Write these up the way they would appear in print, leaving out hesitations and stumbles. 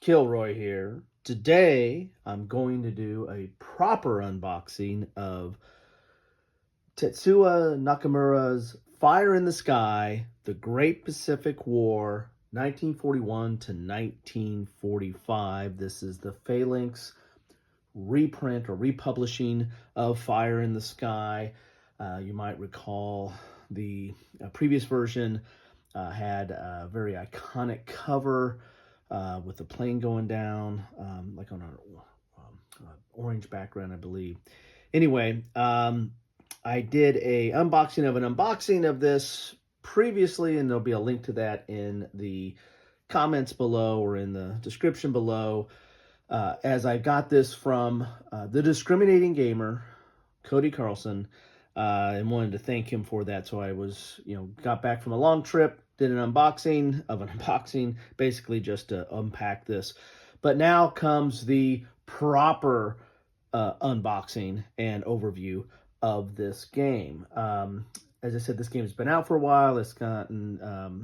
Kilroy here. Today, I'm going to do a proper unboxing of Tetsuya Nakamura's Fire in the Sky, The Great Pacific War, 1941 to 1945. This is the PHALANX reprint or republishing of Fire in the Sky. You might recall the previous version had a very iconic cover with the plane going down, like on an orange background, I believe. Anyway, I did a unboxing of this previously, and there'll be a link to that in the comments below or in the description below. As I got this from the Discriminating Gamer, Cody Carlson, and wanted to thank him for that. So I got back from a long trip, did an unboxing of an unboxing, basically just to unpack this. But now comes the proper unboxing and overview of this game. As I said, this game has been out for a while. It's gotten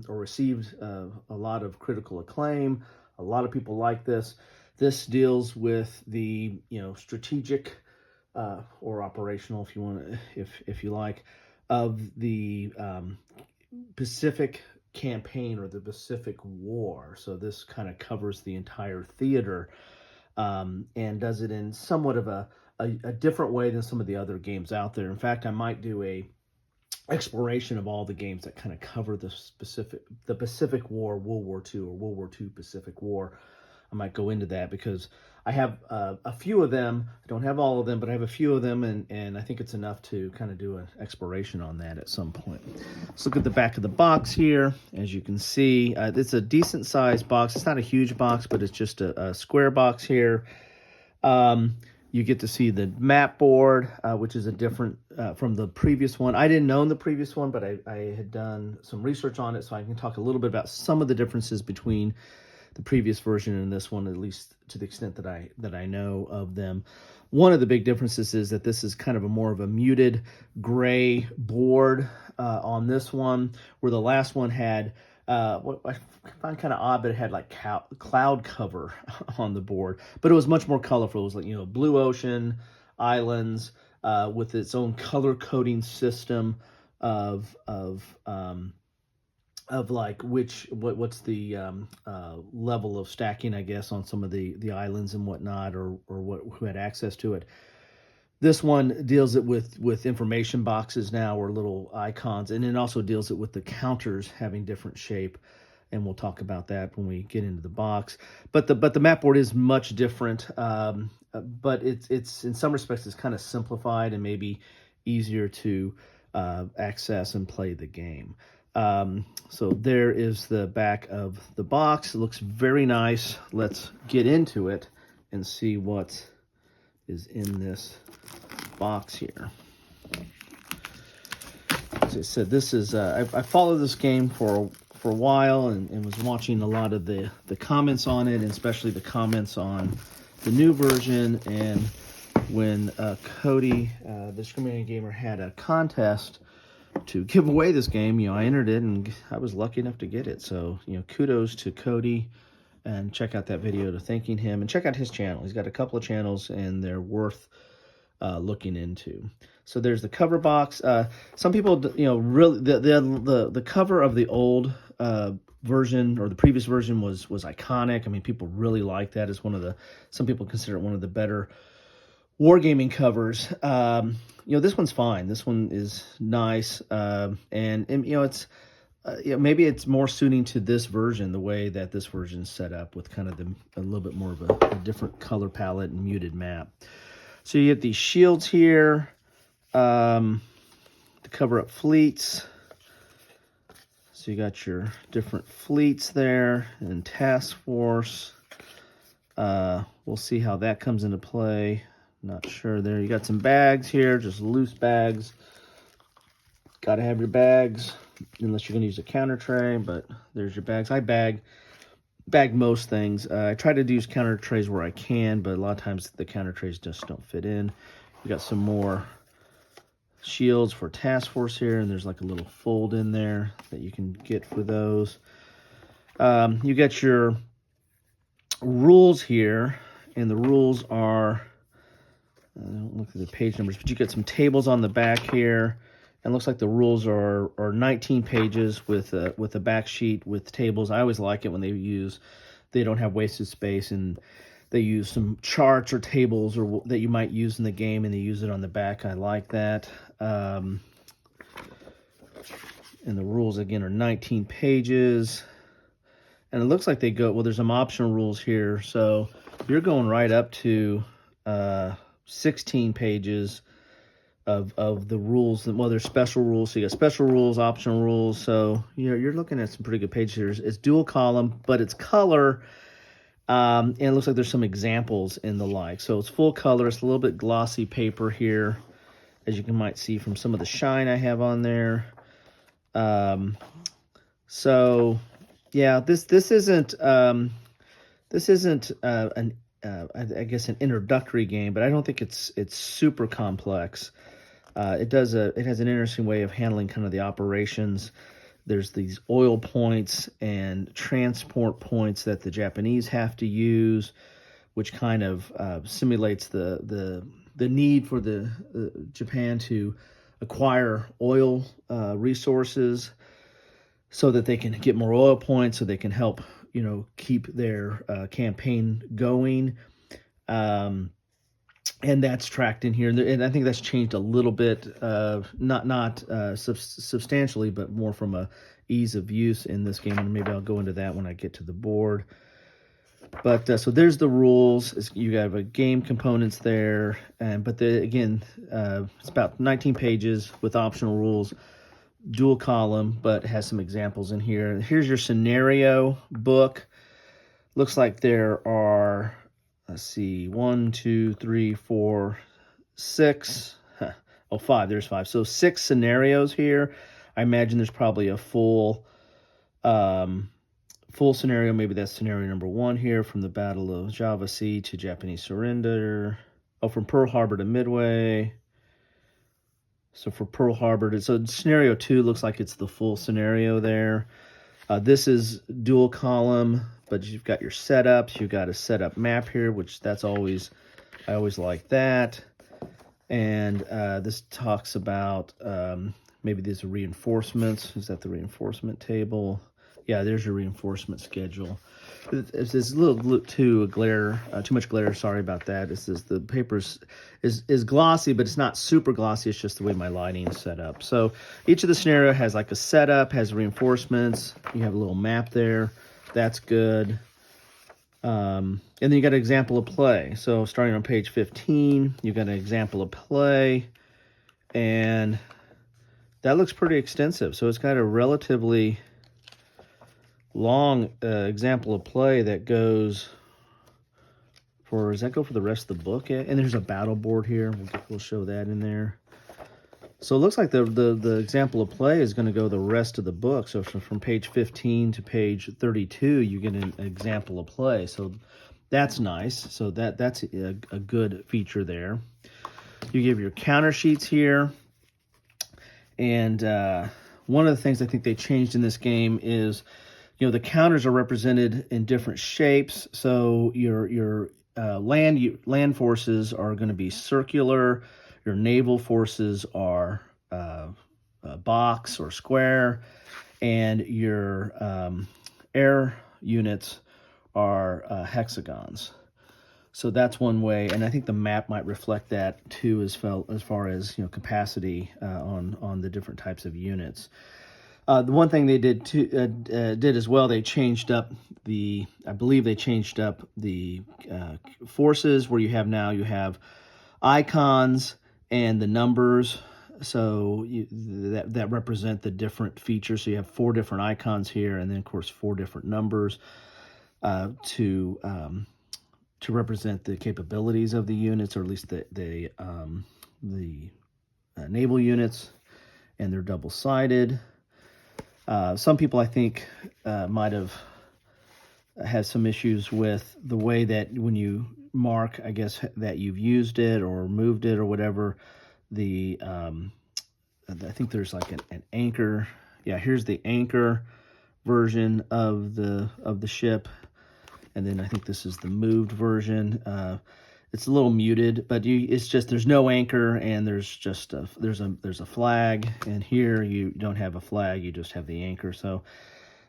or received a lot of critical acclaim. A lot of people like this. This deals with the strategic or operational, if you want to, if you like, of the Pacific campaign or the Pacific War. So this kind of covers the entire theater and does it in somewhat of a different way than some of the other games out there. In fact, I might do a exploration of all the games that kind of cover the Pacific War, World War II, or World War II Pacific War. I might go into that because I have a few of them. I don't have all of them, but I have a few of them, and I think it's enough to kind of do an exploration on that at some point. Let's look at the back of the box here. As you can see, it's a decent sized box. It's not a huge box, but it's just a square box here. You get to see the map board, which is a different from the previous one. I didn't own the previous one, but I had done some research on it, so I can talk a little bit about some of the differences between the previous version and this one, at least to the extent that I know of them. One of the big differences is that this is kind of a more of a muted gray board on this one, where the last one had what I find kind of odd, but it had like cloud cover on the board, but it was much more colorful. It was like blue ocean, islands, with its own color coding system of like what's the level of stacking, I guess, on some of the islands and whatnot, or who had access to it. This one deals it with information boxes now, or little icons, and it also deals it with the counters having different shape, and we'll talk about that when we get into the box. But the map board is much different, but it's in some respects it's kind of simplified and maybe easier to access and play the game. So there is the back of the box. It looks very nice. Let's get into it and see what is in this box here. As I said, this is I followed this game for a while and was watching a lot of the comments on it, and especially the comments on the new version. And when Cody, the Discriminating Gamer, had a contest to give away this game, I entered it and I was lucky enough to get it. So, kudos to Cody, and check out that video to thanking him, and check out his channel. He's got a couple of channels and they're worth looking into. So there's the cover box. Some people, really the cover of the old version, or the previous version, was iconic. I mean, people really like that. It's some people consider it one of the better wargaming covers. This one's fine. This one is nice, and it's maybe it's more suiting to this version, the way that this version is set up, with kind of a little bit more of a different color palette and muted map. So you get these shields here to cover up fleets. So you got your different fleets there and task force. We'll see how that comes into play. Not sure there. You got some bags here, just loose bags. Got to have your bags, unless you're going to use a counter tray, but there's your bags. I bag most things. I try to use counter trays where I can, but a lot of times the counter trays just don't fit in. You got some more shields for task force here, and there's like a little fold in there that you can get for those. You get your rules here, and the rules are, I don't look at the page numbers, but you get some tables on the back here. And it looks like the rules are 19 pages with a back sheet with tables. I always like it when they don't have wasted space, and they use some charts or tables or that you might use in the game, and they use it on the back. I like that. And the rules again are 19 pages. And it looks like they go, well, there's some optional rules here. So you're going right up to 16 pages of the rules. Well, there's special rules. So you got special rules, optional rules. So you're looking at some pretty good pages here. It's dual column, but it's color. And it looks like there's some examples in the like. So it's full color. It's a little bit glossy paper here, as you might see from some of the shine I have on there. So yeah, this isn't an I guess an introductory game, but I don't think it's super complex. It has an interesting way of handling kind of the operations. There's these oil points and transport points that the Japanese have to use, which kind of simulates the need for the Japan to acquire oil resources so that they can get more oil points, so they can help keep their campaign going. And that's tracked in here, and I think that's changed a little bit, not substantially, but more from a ease of use in this game. And maybe I'll go into that when I get to the board. But so there's the rules. You have a game components there, but again, it's about 19 pages with optional rules, dual column, but has some examples in here. Here's your scenario book. Looks like there are, let's see, 1, 2, 3, 4, 6. Oh, 5. There's 5. So 6 scenarios here. I imagine there's probably a full scenario. Maybe that's scenario number 1 here, from the Battle of Java Sea to Japanese surrender. Oh, from Pearl Harbor to Midway. So for Pearl Harbor, so scenario 2 looks like it's the full scenario there. This is dual column, but you've got your setups. You've got a setup map here, which I always like that. And this talks about maybe these are reinforcements. Is that the reinforcement table? Yeah, there's your reinforcement schedule. It's a little too much glare. Sorry about that. The paper is glossy, but it's not super glossy. It's just the way my lighting is set up. So each of the scenario has like a setup, has reinforcements. You have a little map there. That's good. And then you got an example of play. So starting on page 15, you got an example of play, and that looks pretty extensive. So it's got a relatively long example of play that goes for, does that go for the rest of the book? And there's a battle board here. We'll show that in there. So it looks like the example of play is going to go the rest of the book. So from page 15 to page 32, you get an example of play. So that's nice. So that's a good feature there. You give your counter sheets here. And one of the things I think they changed in this game is, the counters are represented in different shapes. So your land forces are going to be circular. Your naval forces are box or square, and your air units are hexagons. So that's one way, and I think the map might reflect that too, as far as capacity on the different types of units. The one thing they did as well, they changed up I believe they changed up the forces, where you have icons and the numbers, so that represent the different features. So you have 4 different icons here, and then of course 4 different numbers to represent the capabilities of the units, or at least the naval units, and they're double-sided. Some people, I think, might have had some issues with the way that when you mark, I guess, that you've used it or moved it or whatever, I think there's like an anchor. Yeah, here's the anchor version of the ship, And then I think this is the moved version. It's a little muted, but it's just there's no anchor, and there's just there's a flag, and here you don't have a flag, you just have the anchor. So,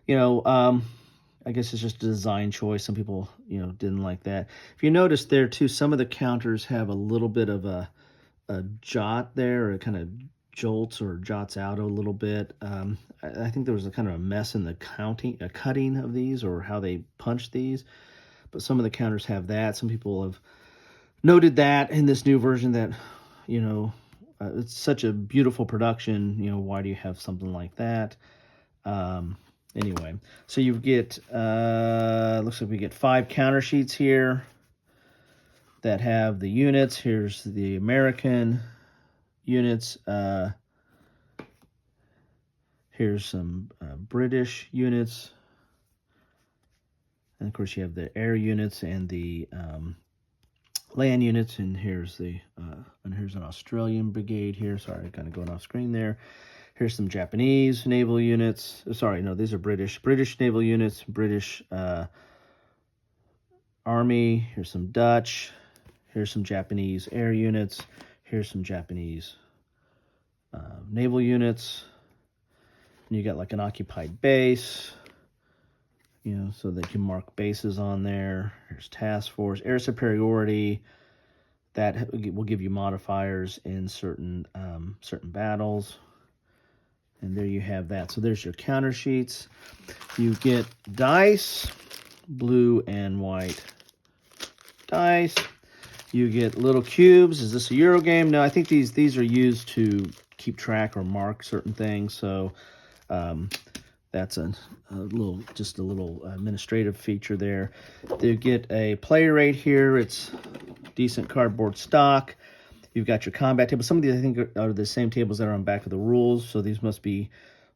I guess it's just a design choice. Some people, didn't like that. If you notice there too, some of the counters have a little bit of a jot there, or it kind of jolts or jots out a little bit. I think there was a kind of a mess in the cutting of these, or how they punched these. But some of the counters have that. Some people have noted that in this new version that, it's such a beautiful production. Why do you have something like that? Anyway, so you get, looks like we get 5 counter sheets here that have the units. Here's the American units. Here's some British units. And of course you have the air units and the land units. And here's here's an Australian brigade here. Sorry, kind of going off screen there. Here's some Japanese naval units. Sorry, no, these are British naval units, British Army. Here's some Dutch. Here's some Japanese air units. Here's some Japanese naval units. And you got like an occupied base, so that you mark bases on there. Here's task force, air superiority. That will give you modifiers in certain battles. And there you have that. So there's your counter sheets. You get dice, blue and white dice. You get little cubes. Is this a Euro game? No, I think these are used to keep track or mark certain things. So that's a little administrative feature there. You get a player rate here. It's decent cardboard stock. You've got your combat table. Some of these I think are the same tables that are on back of the rules, so these must be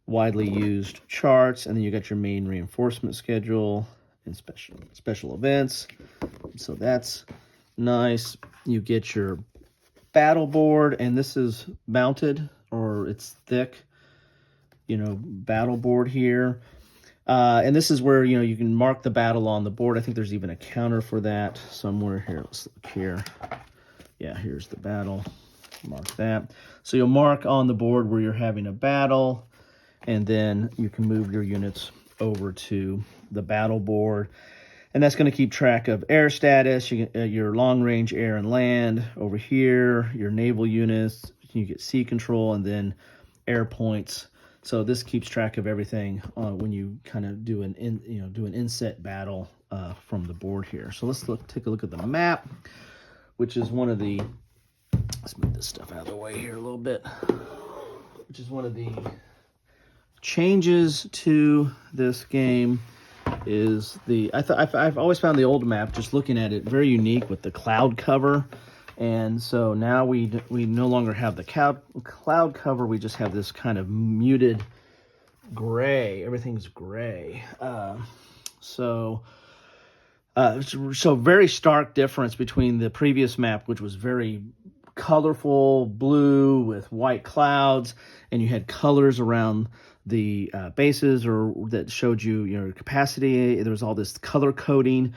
widely used charts. And then you got your main reinforcement schedule and special events. So that's nice. You get your battle board, and this is mounted, or it's thick, battle board here. And this is where, you can mark the battle on the board. I think there's even a counter for that somewhere here. Let's look here. Yeah, here's the battle. Mark that. So you'll mark on the board where you're having a battle, and then you can move your units over to the battle board. And that's going to keep track of air status, your long-range air and land over here, your naval units. You get sea control, and then air points. So this keeps track of everything when you kind of do an inset battle from the board here. So let's take a look at the map, which is one of the, let's move this stuff out of the way here a little bit, which is one of the changes to this game. Is I've always found the old map, just looking at it, very unique with the cloud cover. And so now we no longer have the cloud cover. We just have this kind of muted gray. Everything's gray. So very stark difference between the previous map, which was very colorful blue with white clouds, and you had colors around the bases, or that showed you your capacity. There was all this color coding.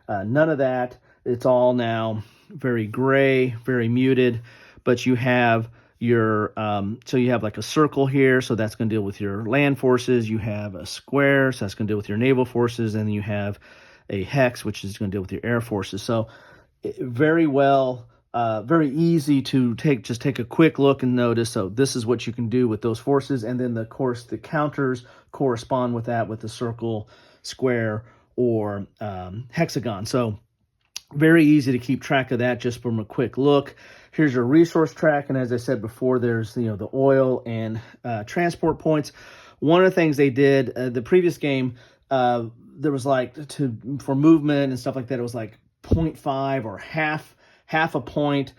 None of that. It's all now very gray, very muted. But you have your so you have like a circle here, so that's going to deal with your land forces. You have a square, so that's going to deal with your naval forces, and you have a hex, which is going to deal with your air forces. So very well. Very easy to take a quick look and notice. So this is what you can do with those forces, and then of course the counters correspond with that, with the circle, square, or hexagon. So very easy to keep track of that just from a quick look. Here's your resource track, and as I said before, there's the oil and transport points. One of the things they did the previous game, there was like for movement and stuff like that, it was like 0.5 or half a point,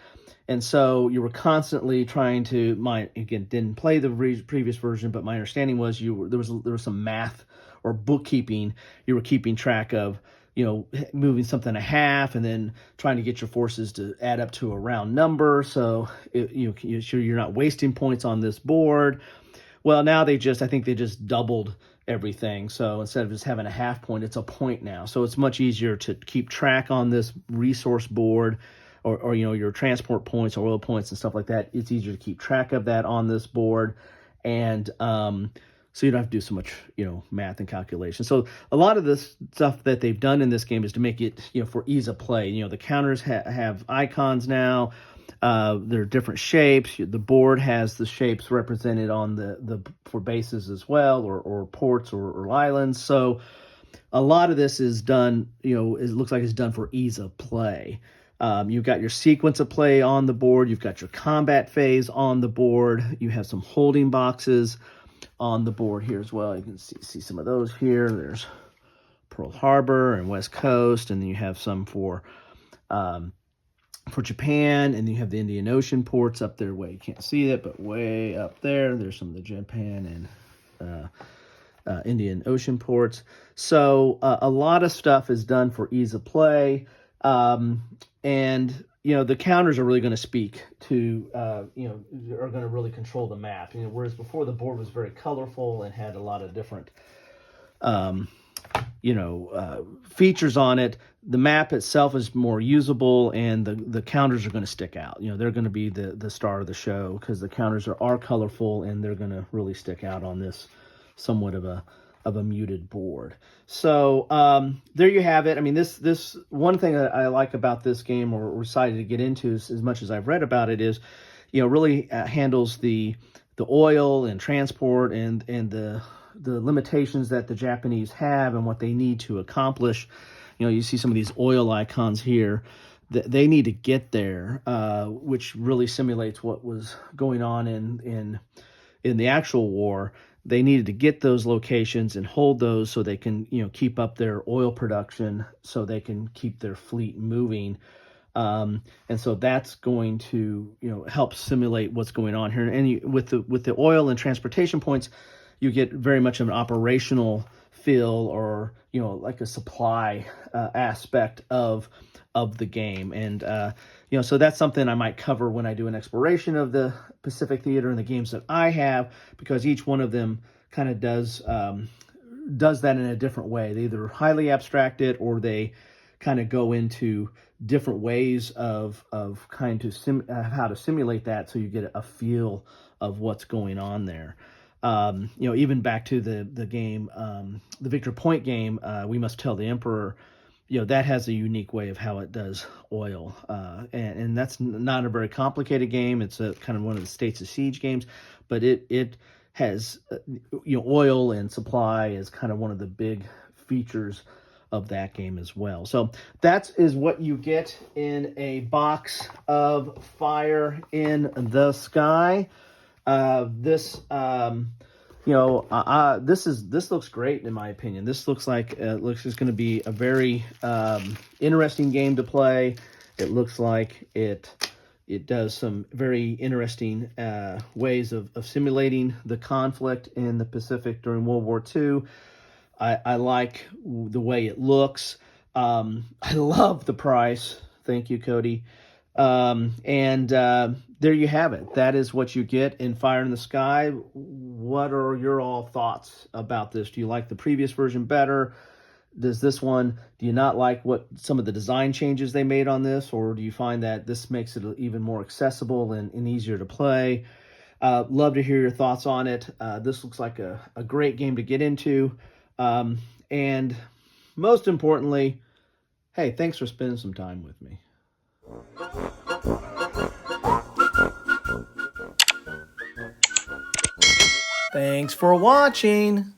and so you were constantly trying to, didn't play the previous version, but my understanding was there was some math or bookkeeping. You were keeping track of moving something a half, and then trying to get your forces to add up to a round number, so you're not wasting points on this board. Well, now I think they just doubled everything. So instead of just having a half point, it's a point now. So it's much easier to keep track on this resource board, or you know, your transport points, oil points, and stuff like that. It's easier to keep track of that on this board, and so you don't have to do so much, you know, math and calculation. So a lot of this stuff that they've done in this game is to make it, you know, for ease of play. You know, the counters have icons now. They're different shapes. The board has the shapes represented on the for bases as well, or ports, or islands. So a lot of this is done, you know, it looks like it's done for ease of play. You've got your sequence of play on the board. You've got your combat phase on the board. You have some holding boxes on the board here as well. You can see some of those here. There's Pearl Harbor and West Coast, and then you have some for Japan, and then you have the Indian Ocean ports up there. Way you can't see it, but way up there, there's some of the Japan and Indian Ocean ports. So a lot of stuff is done for ease of play, and you know, the counters are really going to speak to, you know, are going to really control the map. You know, whereas before the board was very colorful and had a lot of different, you know, features on it, the map itself is more usable, and the counters are going to stick out. You know, they're going to be the star of the show, because the counters are colorful, and they're going to really stick out on this somewhat of a muted board. So there you have it. I mean, this one thing that I like about this game, or excited to get into, as much as I've read about it, is, you know, really handles the oil and transport, and the limitations that the Japanese have and what they need to accomplish. You know, you see some of these oil icons here. They need to get there, which really simulates what was going on in the actual war. They needed to get those locations and hold those so they can, you know, keep up their oil production, so they can keep their fleet moving. And so that's going to, you know, help simulate what's going on here. And with the oil and transportation points, you get very much of an operational feel, or, you know, like a supply aspect of the game. And you know, so that's something I might cover when I do an exploration of the Pacific Theater and the games that I have, because each one of them kind of does that in a different way. They either highly abstract it, or they kind of go into different ways of how to simulate that, so you get a feel of what's going on there. You know, even back to the game, the Victor Point game, We Must Tell the Emperor. You know, that has a unique way of how it does oil, and that's not a very complicated game. It's a kind of one of the States of Siege games, but it has, you know, oil and supply is kind of one of the big features of that game as well. So that is what you get in a box of Fire in the Sky. This looks great in my opinion. This looks like it's going to be a very interesting game to play. It looks like it does some very interesting ways of simulating the conflict in the Pacific during World War II. I like the way it looks. I love the price. Thank you, Cody. There you have it. That is what you get in Fire in the Sky. What are your all thoughts about this? Do you like the previous version better? Do you not like what some of the design changes they made on this, or do you find that this makes it even more accessible and easier to play? Love to hear your thoughts on it. This looks like a great game to get into. And most importantly, hey, thanks for spending some time with me. Thanks for watching.